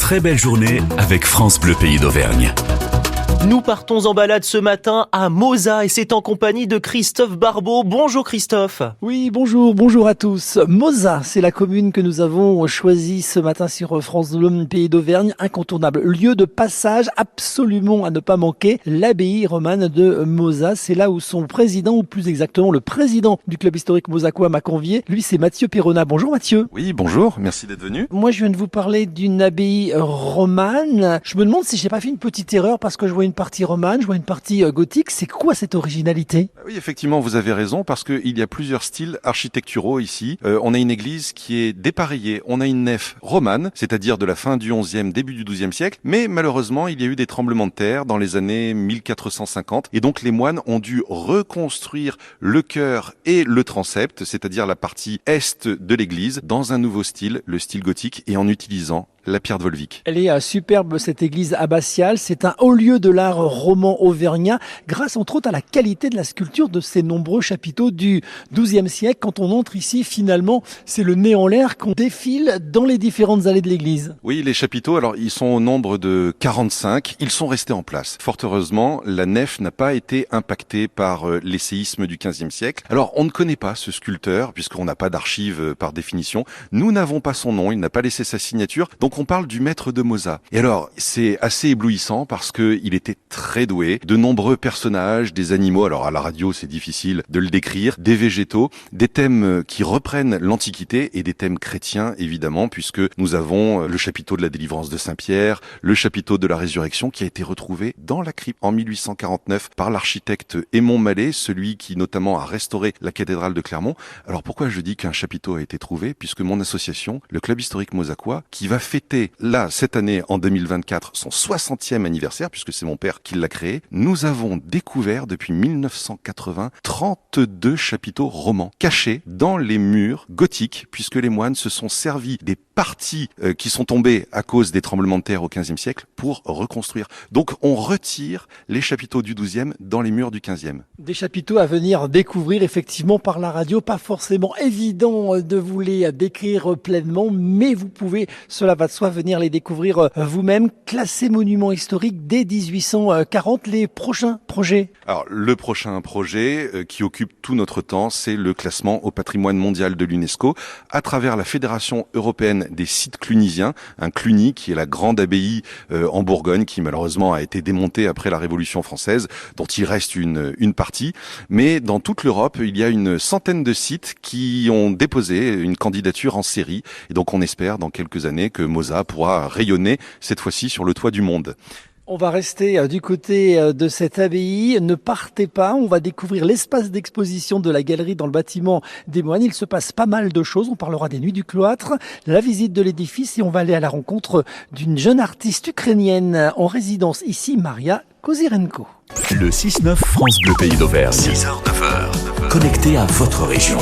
très belle journée avec France Bleu Pays d'Auvergne. Nous partons en balade ce matin à Mozat et c'est en compagnie de Christophe Barbeau. Bonjour Christophe. Oui, bonjour à tous. Mozat, c'est la commune que nous avons choisie ce matin sur France Bleu Pays d'Auvergne. Incontournable, lieu de passage absolument à ne pas manquer, l'abbaye romane de Mozat. C'est là où son président, ou plus exactement le président du club historique mozacois m'a convié. Lui, c'est Mathieu Perrona. Bonjour Mathieu. Oui, bonjour, merci d'être venu. Moi, je viens de vous parler d'une abbaye romane. Je me demande si j'ai pas fait une petite erreur parce que je vois une partie romane, je vois une partie gothique. C'est quoi cette originalité ? Oui, effectivement, vous avez raison, parce qu'il y a plusieurs styles architecturaux ici. On a une église qui est dépareillée. On a une nef romane, c'est-à-dire de la fin du XIe, début du XIIe siècle. Mais malheureusement, il y a eu des tremblements de terre dans les années 1450. Et donc, les moines ont dû reconstruire le chœur et le transept, c'est-à-dire la partie est de l'église, dans un nouveau style, le style gothique, et en utilisant la pierre de Volvic. Elle est superbe, cette église abbatiale. C'est un haut lieu de l'art roman auvergnat, grâce entre autres à la qualité de la sculpture de ces nombreux chapiteaux du XIIe siècle. Quand on entre ici, finalement, c'est le nez en l'air qu'on défile dans les différentes allées de l'église. Oui, les chapiteaux, alors ils sont au nombre de 45. Ils sont restés en place. Fort heureusement, la nef n'a pas été impactée par les séismes du XVe siècle. Alors, on ne connaît pas ce sculpteur, puisqu'on n'a pas d'archives par définition. Nous n'avons pas son nom, il n'a pas laissé sa signature. Donc, on parle du maître de Mozat. Et alors, c'est assez éblouissant parce que il était très doué. De nombreux personnages, des animaux, alors à la radio c'est difficile de le décrire, des végétaux, des thèmes qui reprennent l'Antiquité et des thèmes chrétiens évidemment, puisque nous avons le chapiteau de la délivrance de Saint-Pierre, le chapiteau de la résurrection qui a été retrouvé dans la crypte en 1849 par l'architecte Aymon Mallet, celui qui notamment a restauré la cathédrale de Clermont. Alors pourquoi je dis qu'un chapiteau a été trouvé ? Puisque mon association, le club historique mozacois, qui va fêter là, cette année, en 2024, son 60e anniversaire, puisque c'est mon père qui l'a créé, nous avons découvert depuis 1980 32 chapiteaux romans cachés dans les murs gothiques, puisque les moines se sont servis des parties qui sont tombées à cause des tremblements de terre au XVe siècle pour reconstruire. Donc on retire les chapiteaux du XIIe dans les murs du XVe. Des chapiteaux à venir découvrir effectivement par la radio, pas forcément évident de vous les décrire pleinement, mais vous pouvez, cela va de soi, venir les découvrir vous-même. Classés monuments historiques dès 1840, les prochains projets. Alors le prochain projet qui occupe tout notre temps, c'est le classement au patrimoine mondial de l'UNESCO à travers la Fédération européenne des sites clunisiens, un Cluny qui est la grande abbaye en Bourgogne qui malheureusement a été démontée après la Révolution française, dont il reste une partie. Mais dans toute l'Europe, il y a une centaine de sites qui ont déposé une candidature en série. Et donc on espère dans quelques années que Mozat pourra rayonner cette fois-ci sur le toit du monde. On va rester du côté de cette abbaye. Ne partez pas, on va découvrir l'espace d'exposition de la galerie dans le bâtiment des moines. Il se passe pas mal de choses. On parlera des nuits du cloître, la visite de l'édifice et on va aller à la rencontre d'une jeune artiste ukrainienne en résidence ici, Maria Kozirenko. Le 6-9 France Bleu Pays d'Auvergne. 6h-9h. Connecté à votre région.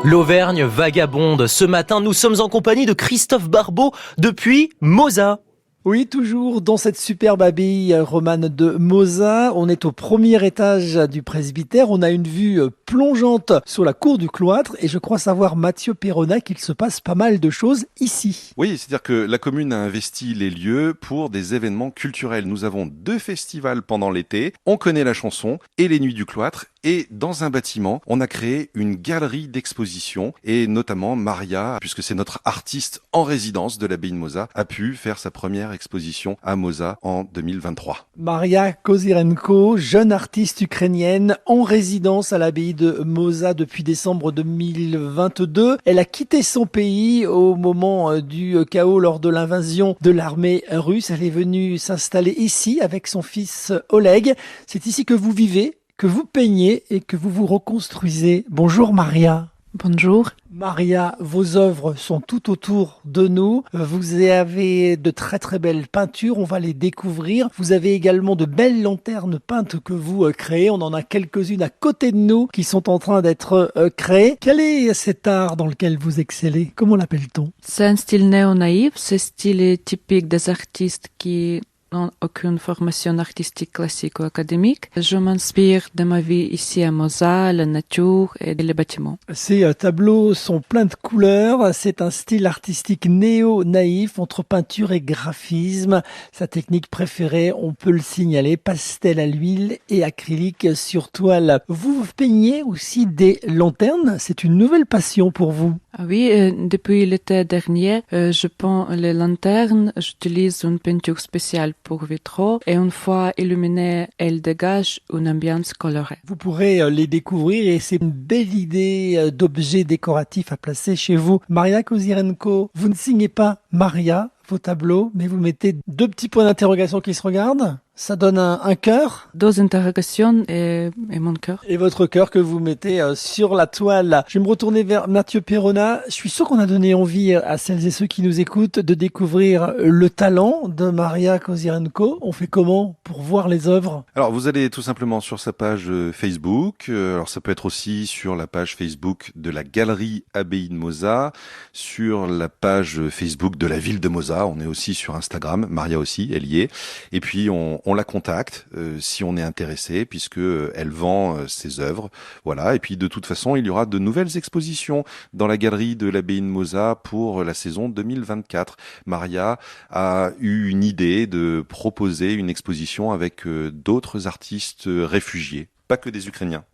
L'Auvergne vagabonde. Ce matin, nous sommes en compagnie de Christophe Barbeau depuis Mozat. Oui, toujours dans cette superbe abbaye romane de Mozat. On est au premier étage du presbytère. On a une vue plongeante sur la cour du cloître. Et je crois savoir, Mathieu Perrona, qu'il se passe pas mal de choses ici. Oui, c'est-à-dire que la commune a investi les lieux pour des événements culturels. Nous avons 2 festivals pendant l'été. On connaît la chanson et les nuits du cloître. Et dans un bâtiment, on a créé une galerie d'exposition et notamment Maria, puisque c'est notre artiste en résidence de l'abbaye de Mozat, a pu faire sa première exposition à Mozat en 2023. Maria Kozirenko, jeune artiste ukrainienne en résidence à l'abbaye de Mozat depuis décembre 2022. Elle a quitté son pays au moment du chaos lors de l'invasion de l'armée russe. Elle est venue s'installer ici avec son fils Oleg. C'est ici que vous vivez, que vous peignez et que vous vous reconstruisez. Bonjour Maria. Bonjour. Maria, vos œuvres sont tout autour de nous. Vous avez de très très belles peintures, on va les découvrir. Vous avez également de belles lanternes peintes que vous créez. On en a quelques-unes à côté de nous qui sont en train d'être créées. Quel est cet art dans lequel vous excellez ? Comment l'appelle-t-on ? C'est un style néo-naïf, ce style est typique des artistes qui n'ont aucune formation artistique classique ou académique. Je m'inspire de ma vie ici à Moza, la nature et les bâtiments. Ces tableaux sont pleins de couleurs. C'est un style artistique néo-naïf entre peinture et graphisme. Sa technique préférée, on peut le signaler, pastel à l'huile et acrylique sur toile. Vous peignez aussi des lanternes. C'est une nouvelle passion pour vous. Ah oui, depuis l'été dernier, je peins les lanternes. J'utilise une peinture spéciale pour vitraux et une fois illuminées, elles dégagent une ambiance colorée. Vous pourrez les découvrir et c'est une belle idée d'objets décoratifs à placer chez vous. Maria Kozirenko, vous ne signez pas Maria, vos tableaux, mais vous mettez 2 petits points d'interrogation qui se regardent. Ça donne un cœur. 2 interrogations et mon cœur. Et votre cœur que vous mettez sur la toile. Je vais me retourner vers Mathieu Perrona. Je suis sûr qu'on a donné envie à celles et ceux qui nous écoutent de découvrir le talent de Maria Kozirenko. On fait comment pour voir les œuvres? Alors, vous allez tout simplement sur sa page Facebook. Alors, ça peut être aussi sur la page Facebook de la Galerie Abbaye de Moza, sur la page Facebook de la ville de Moza. On est aussi sur Instagram. Maria aussi, elle y est. Et puis, on la contacte si on est intéressé, puisque elle vend ses œuvres. Voilà. Et puis de toute façon, il y aura de nouvelles expositions dans la galerie de l'Abbaye de Moza pour la saison 2024. Maria a eu une idée de proposer une exposition avec d'autres artistes réfugiés, pas que des Ukrainiens.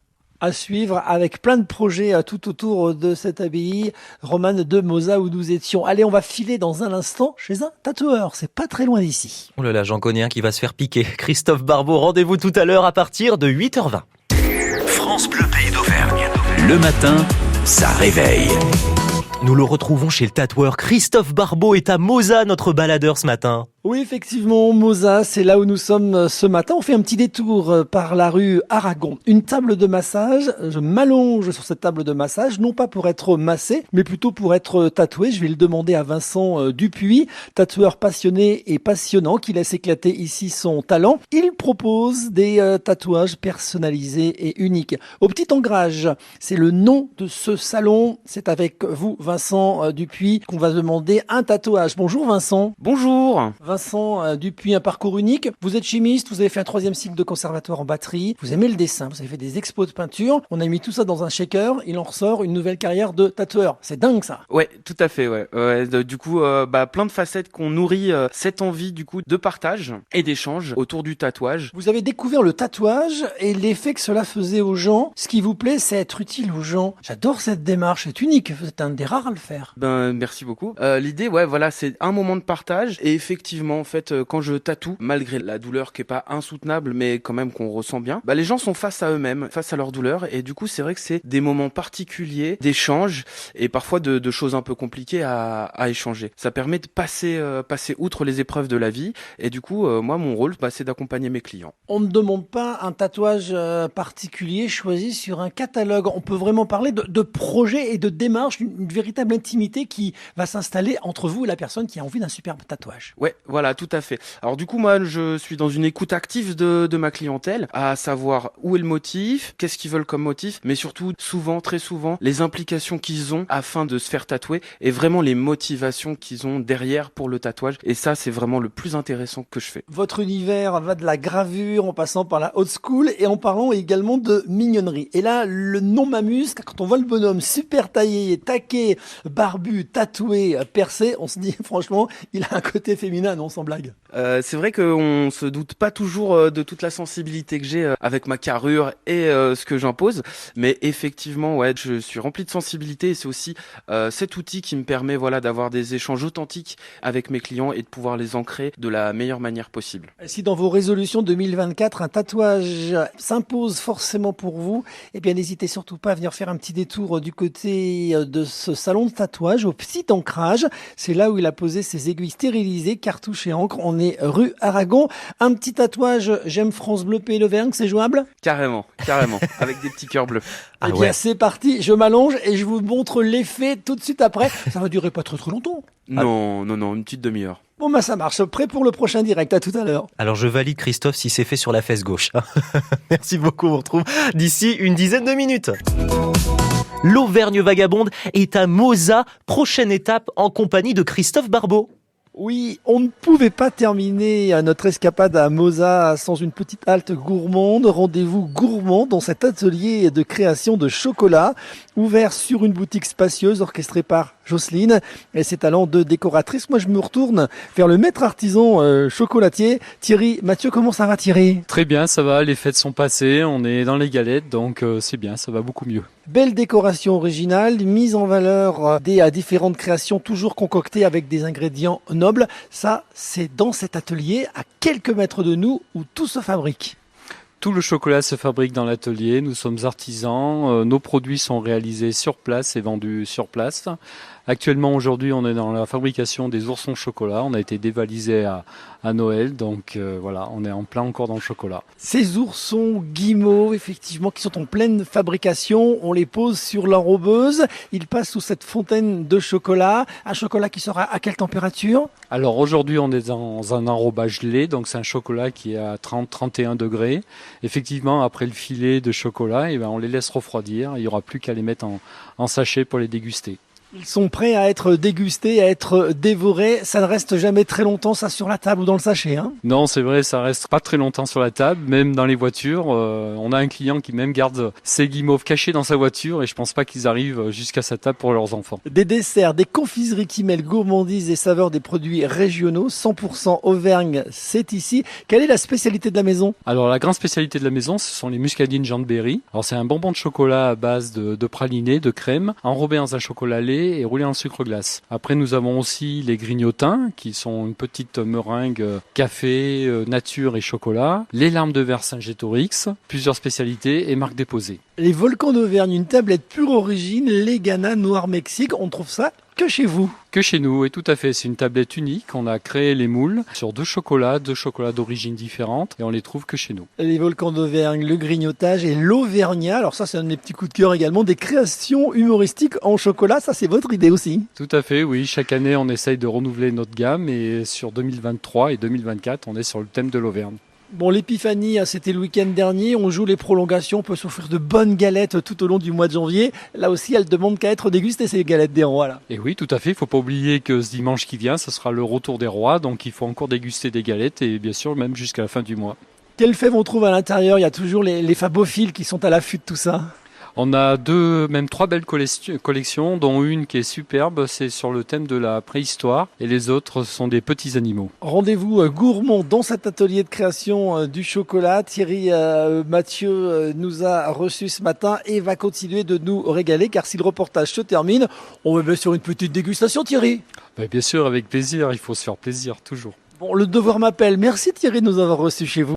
À suivre avec plein de projets tout autour de cette abbaye romane de Moza où nous étions. Allez, on va filer dans un instant chez un tatoueur. C'est pas très loin d'ici. Oh là là, j'en connais un qui va se faire piquer. Christophe Barbeau, rendez-vous tout à l'heure à partir de 8h20. France Bleu Pays d'Auvergne. Le matin, ça réveille. Nous le retrouvons chez le tatoueur. Christophe Barbeau est à Moza, notre baladeur ce matin. Oui, effectivement, Moza, c'est là où nous sommes ce matin. On fait un petit détour par la rue Aragon. Une table de massage. Je m'allonge sur cette table de massage, non pas pour être massé, mais plutôt pour être tatoué. Je vais le demander à Vincent Dupuis, tatoueur passionné et passionnant, qui laisse éclater ici son talent. Il propose des tatouages personnalisés et uniques. Au Petit Angrage, c'est le nom de ce salon. C'est avec vous, Vincent Dupuis, qu'on va demander un tatouage. Bonjour Vincent. Bonjour. Vincent Dupuis, un parcours unique. Vous êtes chimiste, vous avez fait un 3e cycle de conservatoire en batterie. Vous aimez le dessin, vous avez fait des expos de peinture. On a mis tout ça dans un shaker. Il en ressort une nouvelle carrière de tatoueur. C'est dingue ça. Ouais, tout à fait. Ouais. Du coup, plein de facettes qu'on nourrit cette envie du coup de partage et d'échange autour du tatouage. Vous avez découvert le tatouage et l'effet que cela faisait aux gens. Ce qui vous plaît, c'est être utile aux gens. J'adore cette démarche. C'est unique. Vous êtes un des rares à le faire. Merci beaucoup. L'idée, c'est un moment de partage et effectivement, en fait, quand je tatoue, malgré la douleur qui est pas insoutenable, mais quand même qu'on ressent bien, les gens sont face à eux-mêmes, face à leur douleur, et du coup, c'est vrai que c'est des moments particuliers d'échange et parfois de choses un peu compliquées à échanger. Ça permet de passer outre les épreuves de la vie, et du coup, moi, mon rôle, c'est d'accompagner mes clients. On ne demande pas un tatouage particulier choisi sur un catalogue. On peut vraiment parler de projet et de démarche, une véritable intimité qui va s'installer entre vous et la personne qui a envie d'un superbe tatouage. Ouais, voilà, tout à fait. Alors du coup, moi, je suis dans une écoute active de ma clientèle, à savoir où est le motif, qu'est-ce qu'ils veulent comme motif, mais surtout, très souvent, les implications qu'ils ont afin de se faire tatouer et vraiment les motivations qu'ils ont derrière pour le tatouage. Et ça, c'est vraiment le plus intéressant que je fais. Votre univers va de la gravure en passant par la old school et en parlant également de mignonnerie. Et là, le nom m'amuse, car quand on voit le bonhomme super taillé, taqué, barbu, tatoué, percé, on se dit franchement, il a un côté féminin, non, sans blague. C'est vrai qu'on se doute pas toujours de toute la sensibilité que j'ai avec ma carrure et ce que j'impose, mais effectivement, je suis rempli de sensibilité et c'est aussi cet outil qui me permet d'avoir des échanges authentiques avec mes clients et de pouvoir les ancrer de la meilleure manière possible. Si dans vos résolutions 2024, un tatouage s'impose forcément pour vous, n'hésitez surtout pas à venir faire un petit détour du côté de ce salon de tatouage au Petit Ancrage. C'est là où il a posé ses aiguilles stérilisées, cartouches et encre. On est rue Aragon. Un petit tatouage, j'aime France Bleu Pays d'Auvergne, c'est jouable? Carrément, avec des petits cœurs bleus. C'est parti, je m'allonge et je vous montre l'effet tout de suite après. Ça va durer pas très longtemps. Non, une petite demi-heure. Bon ça marche, prêt pour le prochain direct, à tout à l'heure. Alors je valide Christophe si c'est fait sur la fesse gauche. Merci beaucoup, on vous retrouve d'ici une dizaine de minutes. L'Auvergne vagabonde est à Moza, prochaine étape en compagnie de Christophe Barbeau. Oui, on ne pouvait pas terminer notre escapade à Moza sans une petite halte gourmande. Rendez-vous gourmand dans cet atelier de création de chocolat, ouvert sur une boutique spacieuse orchestrée par Jocelyne et ses talents de décoratrice. Moi, je me retourne vers le maître artisan chocolatier, Thierry Mathieu. Comment ça va, Thierry? Très bien, ça va, les fêtes sont passées, on est dans les galettes, donc c'est bien, ça va beaucoup mieux. Belle décoration originale, mise en valeur des différentes créations, toujours concoctées avec des ingrédients nobles. Ça, c'est dans cet atelier, à quelques mètres de nous, où tout se fabrique. Tout le chocolat se fabrique dans l'atelier, nous sommes artisans, nos produits sont réalisés sur place et vendus sur place. Actuellement, aujourd'hui, on est dans la fabrication des oursons chocolat. On a été dévalisé à Noël, donc voilà, on est en plein encore dans le chocolat. Ces oursons guimauves, effectivement, qui sont en pleine fabrication, on les pose sur l'enrobeuse. Ils passent sous cette fontaine de chocolat. Un chocolat qui sera à quelle température? Alors aujourd'hui, on est dans un enrobage lait, donc c'est un chocolat qui est à 30-31 degrés. Effectivement, après le filet de chocolat, on les laisse refroidir. Il n'y aura plus qu'à les mettre en sachet pour les déguster. Ils sont prêts à être dégustés, à être dévorés. Ça ne reste jamais très longtemps, ça, sur la table ou dans le sachet, hein? Non, c'est vrai, ça reste pas très longtemps sur la table, même dans les voitures. On a un client qui même garde ses guimauves cachés dans sa voiture et je pense pas qu'ils arrivent jusqu'à sa table pour leurs enfants. Des desserts, des confiseries qui mêlent gourmandise et saveurs des produits régionaux. 100% Auvergne, c'est ici. Quelle est la spécialité de la maison? Alors, la grande spécialité de la maison, ce sont les muscadines Jean-de-Berry. Alors, c'est un bonbon de chocolat à base de praliné, de crème, enrobé dans un chocolat lait et roulé en sucre glace. Après, nous avons aussi les grignotins, qui sont une petite meringue café, nature et chocolat. Les larmes de verre Saint-Gétorix, plusieurs spécialités et marques déposées. Les volcans d'Auvergne, une tablette pure origine, les Ghana Noir Mexique. On trouve ça que chez vous? Que chez nous, oui, tout à fait. C'est une tablette unique. On a créé les moules sur deux chocolats d'origine différentes et on les trouve que chez nous. Les volcans d'Auvergne, le grignotage et l'Auvergnat. Alors ça, c'est un de mes petits coups de cœur également. Des créations humoristiques en chocolat. Ça, c'est votre idée aussi? Tout à fait, oui. Chaque année, on essaye de renouveler notre gamme et sur 2023 et 2024, on est sur le thème de l'Auvergne. Bon, l'épiphanie, c'était le week-end dernier. On joue les prolongations. On peut s'offrir de bonnes galettes tout au long du mois de janvier. Là aussi, elles demandent qu'à être dégustées, ces galettes des rois, là. Et oui, tout à fait. Il ne faut pas oublier que ce dimanche qui vient, ce sera le retour des rois. Donc, il faut encore déguster des galettes et bien sûr, même jusqu'à la fin du mois. Quelles fèves on trouve à l'intérieur? Il y a toujours les fabophiles qui sont à l'affût de tout ça. On a même trois belles collections, dont une qui est superbe, c'est sur le thème de la préhistoire, et les autres sont des petits animaux. Rendez-vous gourmand dans cet atelier de création du chocolat. Thierry Mathieu nous a reçus ce matin et va continuer de nous régaler, car si le reportage se termine, on va bien sur une petite dégustation, Thierry. Bien sûr, avec plaisir, il faut se faire plaisir, toujours. Bon, le devoir m'appelle. Merci Thierry de nous avoir reçus chez vous.